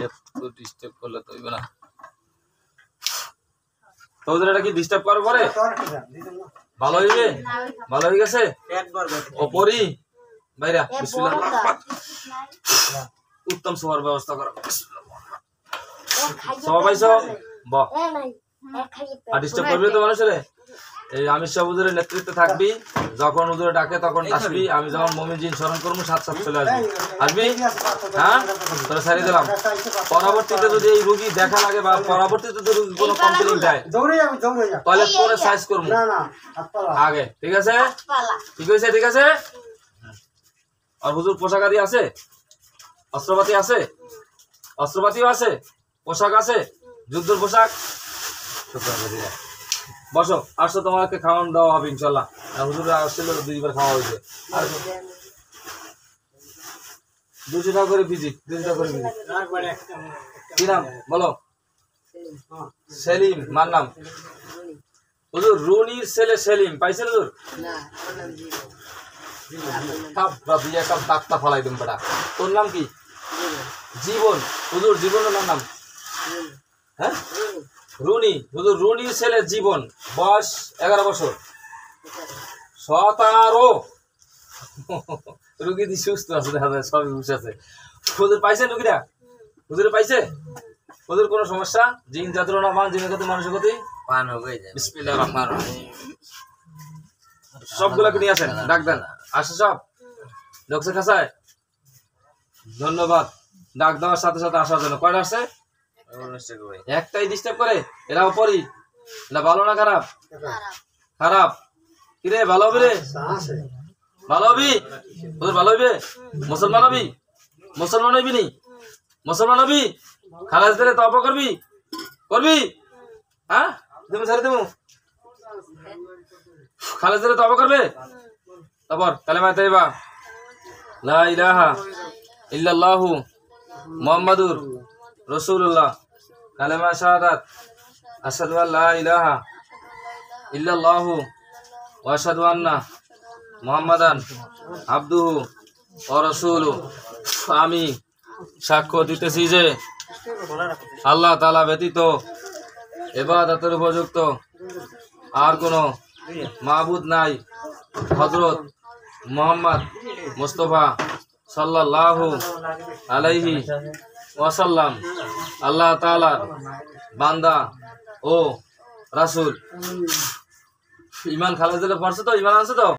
এত ডিস্টার্ব করলে তো হইবে না। তোদের এটা কি ডিস্টার্ব করার পরে ভালো হইবে? ভালো হয়ে গেছে ওপরই বাইরা। বিসমিল্লাহ, উত্তম সবার ব্যবস্থা করো। সবাই পাইছো? বাহ, আর ডিস্টার্ব করবি তো মানুষের। এই আমির সাহেব হুজুরের নেতৃত্বে থাকবি, যখন হুজুরে ডাকে তখন আসবি। আমি যখন মমিন জিন স্মরণ করবো সাথে সাথে চলে আসবি। আসবি? হ্যাঁ, তোরা ছাড়িয়ে দিলাম। পরবর্তীতে যদি এই রুগী দেখা লাগে বা পরবর্তীতে যদি কোনো কমপ্লেইন দেয় তাহলে পরে সাইজ করবো আগে। ঠিক আছে? ঠিক আছে, ঠিক আছে। আর হুজুর পোশাক আদি আছে, অস্ত্রপাতি আছে, অস্ত্রপাতিও আছে, পোশাক আছে, যুদ্ধের পোশাক। বসো, আসো, তোমাকে খাওয়ান দেওয়া হবে ইনশাল্লাহ। হুজুর আসছিল 2বার খাওয়া হয়েছে। আর 200 টাকা করে ভিজিট, 200 টাকা করে ভিজিট। কি নাম বলো? সেলিম। মার নাম? হুজুর রুনির ছেলে সেলিম। পাইছেন হুজুর? ডাক্তার ফালাই দিন বেটা। তোর নাম কি? জীবন। হুজুর জীবনের নাম? হ্যাঁ, রুনি। হুজুর রুনির ছেলে জীবন, বয়স 11 বছর। 17 রুগী দি সুস্থ আছে, দেখা যায় সবই হুশ আছে। হুজুর পাইছেন রুগীরা? হুজুরে পাইছে? হুজুর কোনো সমস্যা? জিন যন্ত্রণা মান জিনের ক্ষতি মানুষের ক্ষতি পান হবে। বিসমিল্লাহির রহমানির রহিম। সবগুলোকে নিয়ে আসেন, ডাক দেন। আসে সব লোকসের কাছায়। ধন্যবাদ ডাক দেওয়ার সাথে সাথে আসার জন্য। কয়টা আসছে? একটাই ডিস্টার্ব করে। এরা পরি না, ভালো না খারাপ? খারাপ। কিরে ভালো হবি রে? ভালো হবি? তোর ভালো হইবে? মুসলমান হবি? মুসলমান হইবি নি? মুসলমান হবি? খালাস দিলে তওবা করবি? করবি? হ্যাঁ, তুমি ছাড়ি দেবো। খালাস দিলে তওবা করবে? তারপর কালেমা তাইবা লা ইলাহা ইল্লাল্লাহু মুহাম্মাদুর রাসূলুল্লাহ, কালেমা শাহাদাত আশহাদু আল্লা ইলাহা ইল্লাল্লাহু ওয়া আশহাদু আন্না মুহাম্মাদান আবদুহু ওয়া রাসূলুহু। আমি সাক্ষ্য দিতেছি যে আল্লাহ তাআলা ব্যতীত ইবাদতের উপযুক্ত আর কোনো মাবুদ নাই। হযরত মুহাম্মদ মুস্তাফা সাল্লাল্লাহু আলাইহি ওয়াসাল্লাম আল্লাহ তাআলার বান্দা ও রাসূল। ইমান খালেদ পড়ছে তো? ইমান আছে তো?